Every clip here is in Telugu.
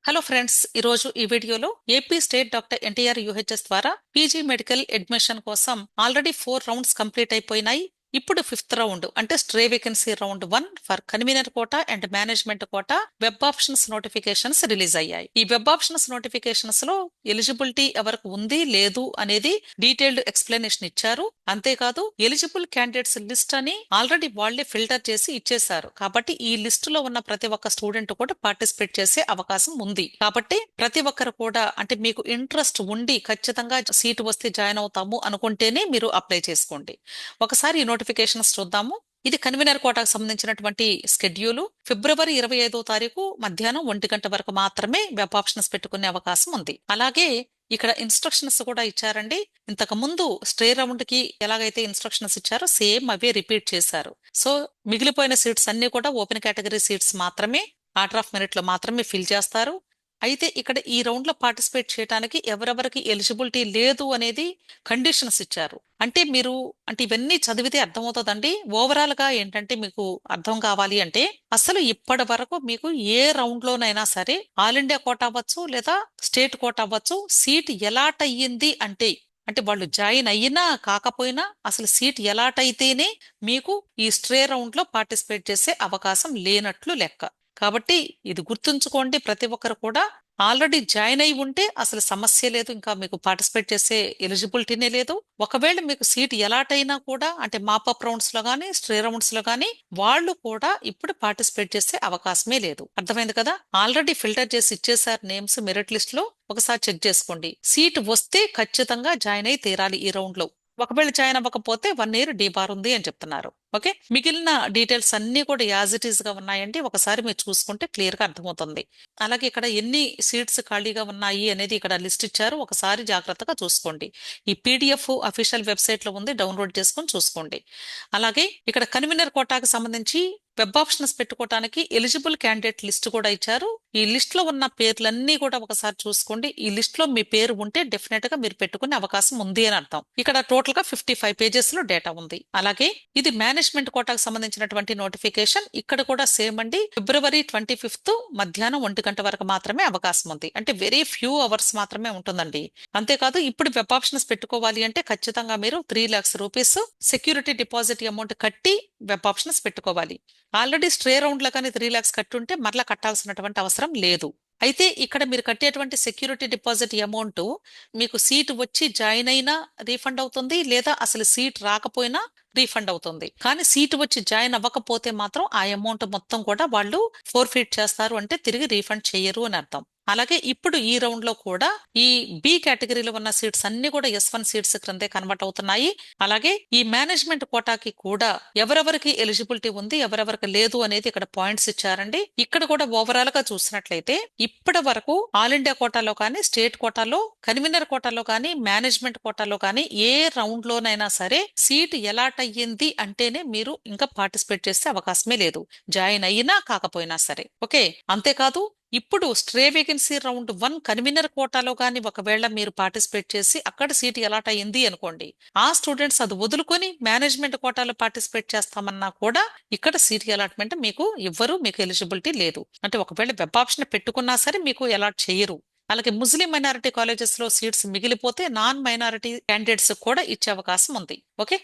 హలో ఫ్రెండ్స్, ఈరోజు ఈ వీడియోలో AP state doctor NTR UHS ద్వారా పీజీ మెడికల్ అడ్మిషన్ కోసం ఆల్రెడీ 4 రౌండ్స్ కంప్లీట్ అయిపోయినాయి. ఇప్పుడు 5th రౌండ్ అంటే stray vacancy round 1 for convener quota and management quota web options notifications release అయ్యాయి. ఈ వెబ్ ఆప్షన్స్ నోటిఫికేషన్స్ లో ఎలిజిబిలిటీ ఎవరికి ఉంది లేదు అనేది డీటెయిల్డ్ ఎక్స్ప్లెనేషన్ ఇచ్చారు. అంతేకాదు ఎలిజిబుల్ క్యాండిడేట్స్ లిస్ట్ అని ఆల్రెడీ వాళ్లే ఫిల్టర్ చేసి ఇచ్చేశారు. కాబట్టి ఈ లిస్ట్ లో ఉన్న ప్రతి ఒక్క స్టూడెంట్ కూడా పార్టిసిపేట్ చేసే అవకాశం ఉంది. కాబట్టి ప్రతి ఒక్కరు కూడా అంటే మీకు ఇంట్రెస్ట్ ఉండి ఖచ్చితంగా సీటు వస్తే జాయిన్ అవుతాము అనుకుంటేనే మీరు అప్లై చేసుకోండి. ఒకసారి ఈ నోటిఫికేషన్స్ చూద్దాము. ఇది కన్వీనర్ కోటాకు సంబంధించినటువంటి స్కెడ్యూల్. ఫిబ్రవరి 25వ తారీఖు మధ్యాహ్నం 1 గంట వరకు మాత్రమే వెబ్ ఆప్షన్స్ పెట్టుకునే అవకాశం ఉంది. అలాగే ఇక్కడ ఇన్స్ట్రక్షన్స్ కూడా ఇచ్చారండి. ఇంతకు ముందు స్ట్రే రౌండ్ కి ఎలాగైతే ఇన్స్ట్రక్షన్స్ ఇచ్చారో సేమ్ అవే రిపీట్ చేశారు. సో మిగిలిపోయిన సీట్స్ అన్ని కూడా ఓపెన్ కేటగిరీ సీట్స్ మాత్రమే, ఆర్డర్ ఆఫ్ మెరిట్ లో మాత్రమే ఫిల్ చేస్తారు. అయితే ఇక్కడ ఈ రౌండ్ లో పార్టిసిపేట్ చేయడానికి ఎవరెవరికి ఎలిజిబిలిటీ లేదు అనేది కండిషన్స్ ఇచ్చారు. అంటే మీరు అంటే ఇవన్నీ చదివితే అర్థమవుతుందండి. ఓవరాల్ గా ఏంటంటే మీకు అర్థం కావాలి అంటే అసలు ఇప్పటి వరకు మీకు ఏ రౌండ్ లోనైనా సరే ఆల్ ఇండియా కోటా అవ్వచ్చు లేదా స్టేట్ కోటా అవ్వచ్చు సీట్ ఎలాట్ అయ్యింది అంటే అంటే వాళ్ళు జాయిన్ అయినా కాకపోయినా అసలు సీట్ ఎలాట్ అయితేనే మీకు ఈ స్ట్రే రౌండ్ లో పార్టిసిపేట్ చేసే అవకాశం లేనట్లు లెక్క. కాబట్టి ఇది గుర్తుంచుకోండి. ప్రతి ఒక్కరు కూడా ఆల్రెడీ జాయిన్ అయి ఉంటే అసలు సమస్య లేదు, ఇంకా మీకు పార్టిసిపేట్ చేసే ఎలిజిబిలిటీనే లేదు. ఒకవేళ మీకు సీట్ ఎలాట్ అయినా కూడా అంటే మాపప్ రౌండ్స్ లో గానీ స్ట్రే రౌండ్స్ లో గానీ వాళ్ళు కూడా ఇప్పుడు పార్టిసిపేట్ చేసే అవకాశమే లేదు. అర్థమైంది కదా. ఆల్రెడీ ఫిల్టర్ చేసి ఇచ్చేసారు నేమ్స్ మెరిట్ లిస్ట్ లో. ఒకసారి చెక్ చేసుకోండి. సీట్ వస్తే ఖచ్చితంగా జాయిన్ అయి తీరాలి ఈ రౌండ్ లో. ఒకవేళ జాయిన్ అవ్వకపోతే 1 ఇయర్ డీ బార్ ఉంది అని చెప్తున్నారు. ఓకే, మిగిలిన డీటెయిల్స్ అన్ని కూడా యాజ్ ఇట్ ఈస్ గా ఉన్నాయండి. ఒకసారి మీరు చూసుకుంటే క్లియర్ గా అర్థమవుతుంది. అలాగే ఇక్కడ ఎన్ని సీట్స్ ఖాళీగా ఉన్నాయి అనేది ఇక్కడ లిస్ట్ ఇచ్చారు. ఒకసారి జాగ్రత్తగా చూసుకోండి. ఈ పీడిఎఫ్ అఫీషియల్ వెబ్సైట్ లో ఉంది, డౌన్లోడ్ చేసుకొని చూసుకోండి. అలాగే ఇక్కడ కన్వీనర్ కోటాకు సంబంధించి వెబ్ ఆప్షన్స్ పెట్టుకోవడానికి ఎలిజిబుల్ క్యాండిడేట్ లిస్ట్ కూడా ఇచ్చారు. ఈ లిస్ట్ లో ఉన్న పేర్లన్నీ కూడా ఒకసారి చూసుకోండి. ఈ లిస్ట్ లో మీ పేరు ఉంటే డెఫినెట్ గా మీరు పెట్టుకునే అవకాశం ఉంది అని అర్థం. ఇక్కడ టోటల్ గా 55 పేజెస్ లో డేటా ఉంది. అలాగే ఇది మేనేజ్మెంట్ కోటాకు సంబంధించినటువంటి నోటిఫికేషన్. ఇక్కడ కూడా సేమ్ అండి. ఫిబ్రవరి 25th మధ్యాహ్నం 1 గంట వరకు మాత్రమే అవకాశం ఉంది. అంటే వెరీ ఫ్యూ అవర్స్ మాత్రమే ఉంటుందండి. అంతేకాదు ఇప్పుడు వెబ్ ఆప్షన్స్ పెట్టుకోవాలి అంటే ఖచ్చితంగా మీరు 3 lakhs rupees security deposit amount కట్టి వెబ్ ఆప్షన్స్ పెట్టుకోవాలి. ఆల్రెడీ స్ట్రే రౌండ్ లో కానీ 3 lakhs కట్టుంటే మరలా కట్టాల్సినటువంటి అవసరం లేదు. అయితే ఇక్కడ మీరు కట్టేటువంటి సెక్యూరిటీ డిపాజిట్ అమౌంట్ మీకు సీట్ వచ్చి జాయిన్ అయినా రీఫండ్ అవుతుంది, లేదా అసలు సీట్ రాకపోయినా రీఫండ్ అవుతుంది. కానీ సీట్ వచ్చి జాయిన్ అవ్వకపోతే మాత్రం ఆ అమౌంట్ మొత్తం కూడా వాళ్ళు ఫోర్ఫీట్ చేస్తారు, అంటే తిరిగి రీఫండ్ చేయరు అని అర్థం. అలాగే ఇప్పుడు ఈ రౌండ్ లో కూడా ఈ బి కేటగిరీలో ఉన్న సీట్స్ అన్ని కూడా S1 సీట్స్ క్రిందే కన్వర్ట్ అవుతున్నాయి. అలాగే ఈ మేనేజ్మెంట్ కోటాకి కూడా ఎవరెవరికి ఎలిజిబిలిటీ ఉంది ఎవరెవరికి లేదు అనేది ఇక్కడ పాయింట్స్ ఇచ్చారండి. ఇక్కడ కూడా ఓవరాల్ గా చూసినట్లయితే ఇప్పటి వరకు ఆల్ ఇండియా కోటాలో కానీ స్టేట్ కోటాలో కన్వీనర్ కోటాలో కానీ మేనేజ్మెంట్ కోటాలో కానీ ఏ రౌండ్ లోనైనా సరే సీట్ ఎలాట్ అయ్యింది అంటేనే మీరు ఇంకా పార్టిసిపేట్ చేసే అవకాశమే లేదు, జాయిన్ అయినా కాకపోయినా సరే. ఓకే, అంతేకాదు ఇప్పుడు స్ట్రే వేకెన్సీ రౌండ్ 1 కన్వీనర్ కోటాలో కానీ ఒకవేళ మీరు పార్టిసిపేట్ చేసి అక్కడ సీట్ ఎలాట్ అయ్యింది అనుకోండి, ఆ స్టూడెంట్స్ అది వదులుకొని మేనేజ్మెంట్ కోటాలో పార్టిసిపేట్ చేస్తామన్నా కూడా ఇక్కడ సీట్ అలాట్మెంట్ మీకు ఇవ్వరు, మీకు ఎలిజిబిలిటీ లేదు. అంటే ఒకవేళ వెబ్ ఆప్షన్ పెట్టుకున్నా సరే మీకు అలాట్ చేయరు. అలాగే ముస్లిం మైనారిటీ కాలేజెస్ లో సీట్స్ మిగిలిపోతే నాన్ మైనారిటీ క్యాండిడేట్స్ కూడా ఇచ్చే అవకాశం ఉంది. ఓకే,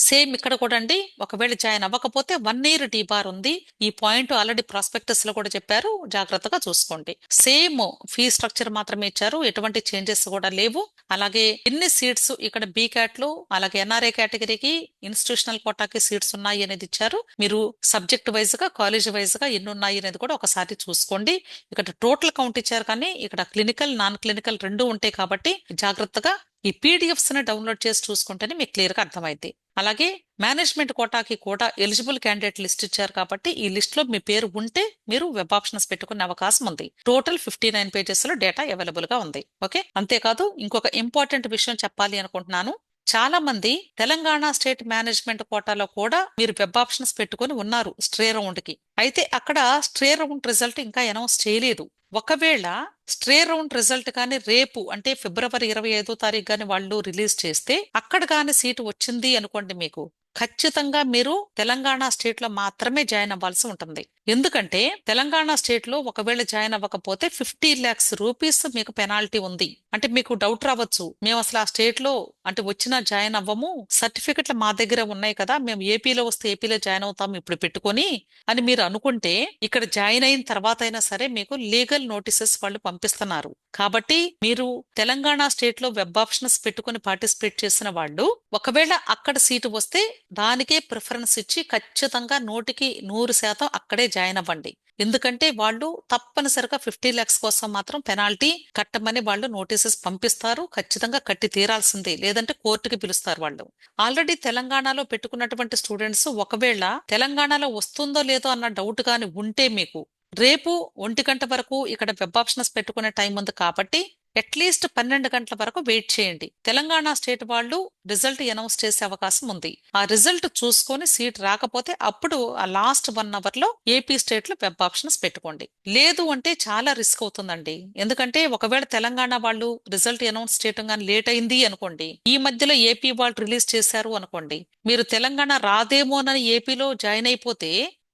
సేమ్ ఇక్కడ కూడా అండి. ఒకవేళ జాయిన్ అవ్వకపోతే 1 year డీ బార్ ఉంది. ఈ పాయింట్ ఆల్రెడీ ప్రాస్పెక్టస్ లో కూడా చెప్పారు, జాగ్రత్తగా చూసుకోండి. సేమ్ ఫీ స్ట్రక్చర్ మాత్రమే ఇచ్చారు, ఎటువంటి చేంజెస్ కూడా లేవు. అలాగే ఎన్ని సీట్స్ ఇక్కడ బీ క్యాట్ లో అలాగే ఎన్ఆర్ఐ కేటగిరీకి ఇన్స్టిట్యూషనల్ కోటాకి సీట్స్ ఉన్నాయి అనేది ఇచ్చారు. మీరు సబ్జెక్ట్ వైజ్ గా కాలేజ్ వైజ్ గా ఎన్ని ఉన్నాయి అనేది కూడా ఒకసారి చూసుకోండి. ఇక్కడ టోటల్ కౌంట్ ఇచ్చారు, కానీ ఇక్కడ క్లినికల్ నాన్ క్లినికల్ రెండు ఉంటాయి. కాబట్టి జాగ్రత్తగా ఈ పీడిఎఫ్స్ ని డౌన్లోడ్ చేసి చూసుకుంటేనే మీకు క్లియర్ గా అర్థమైంది. అలాగే మేనేజ్మెంట్ కోటాకి కూడా ఎలిజిబుల్ క్యాండిడేట్ లిస్ట్ ఇచ్చారు. కాబట్టి ఈ లిస్ట్ లో మీ పేరు ఉంటే మీరు వెబ్ ఆప్షన్స్ పెట్టుకునే అవకాశం ఉంది. టోటల్ 59 పేజెస్ లో డేటా అవైలబుల్ గా ఉంది. ఓకే, అంతేకాదు ఇంకొక ఇంపార్టెంట్ విషయం చెప్పాలి అనుకుంటున్నాను. చాలా మంది తెలంగాణ స్టేట్ మేనేజ్మెంట్ కోటాలో కూడా మీరు వెబ్ ఆప్షన్స్ పెట్టుకుని ఉన్నారు స్ట్రే రౌండ్ కి. అయితే అక్కడ స్ట్రే రౌండ్ రిజల్ట్ ఇంకా అనౌన్స్ చేయలేదు. ఒకవేళ స్ట్రే రౌండ్ రిజల్ట్ కానీ రేపు అంటే ఫిబ్రవరి 25వ తారీఖు కానీ వాళ్ళు రిలీజ్ చేస్తే అక్కడ కానీ సీటు వచ్చింది అనుకోండి మీకు, ఖచ్చితంగా మీరు తెలంగాణ స్టేట్ లో మాత్రమే జాయిన్ అవ్వాల్సి ఉంటుంది. ఎందుకంటే తెలంగాణ స్టేట్ లో ఒకవేళ జాయిన్ అవ్వకపోతే 50 lakhs రూపీస్ మీకు పెనాల్టీ ఉంది. అంటే మీకు డౌట్ రావచ్చు, మేము అసలు ఆ స్టేట్ లో అంటే వచ్చినా జాయిన్ అవ్వము, సర్టిఫికెట్లు మా దగ్గర ఉన్నాయి కదా, మేము ఏపీలో వస్తే ఏపీలో జాయిన్ అవుతాం ఇప్పుడు పెట్టుకొని అని మీరు అనుకుంటే, ఇక్కడ జాయిన్ అయిన తర్వాత అయినా సరే మీకు లీగల్ నోటీసెస్ వాళ్ళు పంపిస్తున్నారు. కాబట్టి మీరు తెలంగాణ స్టేట్ లో వెబ్ ఆప్షన్స్ పెట్టుకుని పార్టిసిపేట్ చేసిన వాళ్ళు ఒకవేళ అక్కడ సీటు వస్తే దానికే ప్రిఫరెన్స్ ఇచ్చి ఖచ్చితంగా 100% అక్కడే జాయిన్ అవ్వండి. ఎందుకంటే వాళ్ళు తప్పనిసరిగా 50 lakhs కోసం మాత్రం పెనాల్టీ కట్టమని వాళ్ళు నోటీసెస్ పంపిస్తారు. ఖచ్చితంగా కట్టి తీరాల్సిందే, లేదంటే కోర్టుకి పిలుస్తారు వాళ్ళు. ఆల్రెడీ తెలంగాణలో పెట్టుకున్నటువంటి స్టూడెంట్స్ ఒకవేళ తెలంగాణలో వస్తుందో లేదో అన్న డౌట్ గాని ఉంటే మీకు రేపు 1 గంట వరకు ఇక్కడ వెబ్ ఆప్షన్స్ పెట్టుకునే టైం ఉంది కాబట్టి అట్లీస్ట్ 12 గంటల వరకు వెయిట్ చేయండి. తెలంగాణ స్టేట్ వాళ్ళు రిజల్ట్ అనౌన్స్ చేసే అవకాశం ఉంది. ఆ రిజల్ట్ చూసుకొని సీట్ రాకపోతే అప్పుడు ఆ లాస్ట్ 1 hour లో ఏపీ స్టేట్ లో వెబ్ ఆప్షన్స్ పెట్టుకోండి. లేదు అంటే చాలా రిస్క్ అవుతుందండి. ఎందుకంటే ఒకవేళ తెలంగాణ వాళ్ళు రిజల్ట్ అనౌన్స్ చేయడం కానీ లేట్ అయింది అనుకోండి, ఈ మధ్యలో ఏపీ వాళ్ళు రిలీజ్ చేశారు అనుకోండి, మీరు తెలంగాణ రాదేమోనని ఏపీలో జాయిన్ అయిపోతే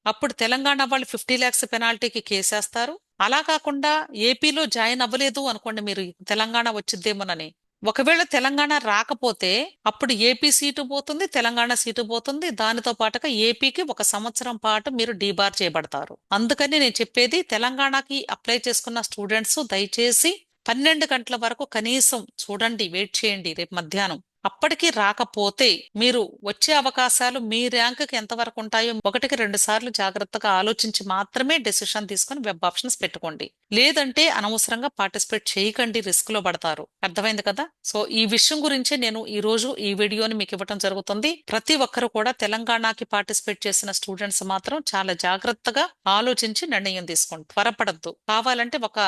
అప్పుడు తెలంగాణ వాళ్ళు 50 lakhs పెనాల్టీకి కేసేస్తారు. అలా కాకుండా ఏపీలో జాయిన్ అవ్వలేదు అనుకోండి, మీరు తెలంగాణ వచ్చిద్దేమోనని, ఒకవేళ తెలంగాణ రాకపోతే అప్పుడు ఏపీ సీటు పోతుంది, తెలంగాణ సీటు పోతుంది, దానితో పాటుగా ఏపీకి 1 సంవత్సరం పాటు మీరు డీబార్ చేయబడతారు. అందుకని నేను చెప్పేది, తెలంగాణకి అప్లై చేసుకున్న స్టూడెంట్స్ దయచేసి 12 గంటల వరకు కనీసం చూడండి, వెయిట్ చేయండి రేపు మధ్యాహ్నం. అప్పటికి రాకపోతే మీరు వచ్చే అవకాశాలు మీ ర్యాంకుకి ఎంతవరకు ఉంటాయో 1కి 2 సార్లు జాగ్రత్తగా ఆలోచించి మాత్రమే డెసిషన్ తీసుకొని వెబ్ ఆప్షన్స్ పెట్టుకోండి. లేదంటే అనవసరంగా పార్టిసిపేట్ చేయకండి, రిస్క్ లో పడతారు. అర్థమైంది కదా? సో ఈ విషయం గురించే నేను ఈ రోజు ఈ వీడియోని మీకు ఇవ్వడం జరుగుతుంది. ప్రతి ఒక్కరు కూడా తెలంగాణకి పార్టిసిపేట్ చేసిన స్టూడెంట్స్ మాత్రం చాలా జాగ్రత్తగా ఆలోచించి నిర్ణయం తీసుకోండి, త్వరపడద్దు. కావాలంటే ఒక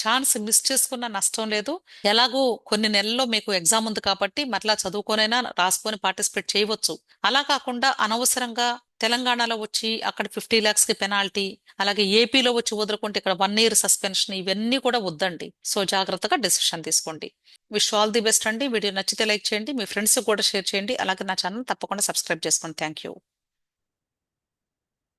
ఛాన్స్ మిస్ చేసుకున్న నష్టం లేదు. ఎలాగూ కొన్ని నెలల్లో మీకు ఎగ్జామ్ ఉంది కాబట్టి మరలా చదువుకోనైనా రాసుకొని పార్టిసిపేట్ చేయవచ్చు. అలా కాకుండా అనవసరంగా తెలంగాణలో వచ్చి అక్కడ 50 lakhs కి పెనాల్టీ, అలాగే ఏపీలో వచ్చి వదులుకుంటే ఇక్కడ 1 year సస్పెన్షన్, ఇవన్నీ కూడా వద్దండి. సో జాగ్రత్తగా డెసిషన్ తీసుకోండి. విష్ ఆల్ ది బెస్ట్ అండి. వీడియో నచ్చితే లైక్ చేయండి, మీ ఫ్రెండ్స్ కూడా షేర్ చేయండి, అలాగే నా ఛానల్ తప్పకుండా సబ్స్క్రైబ్ చేసుకోండి. Thank you.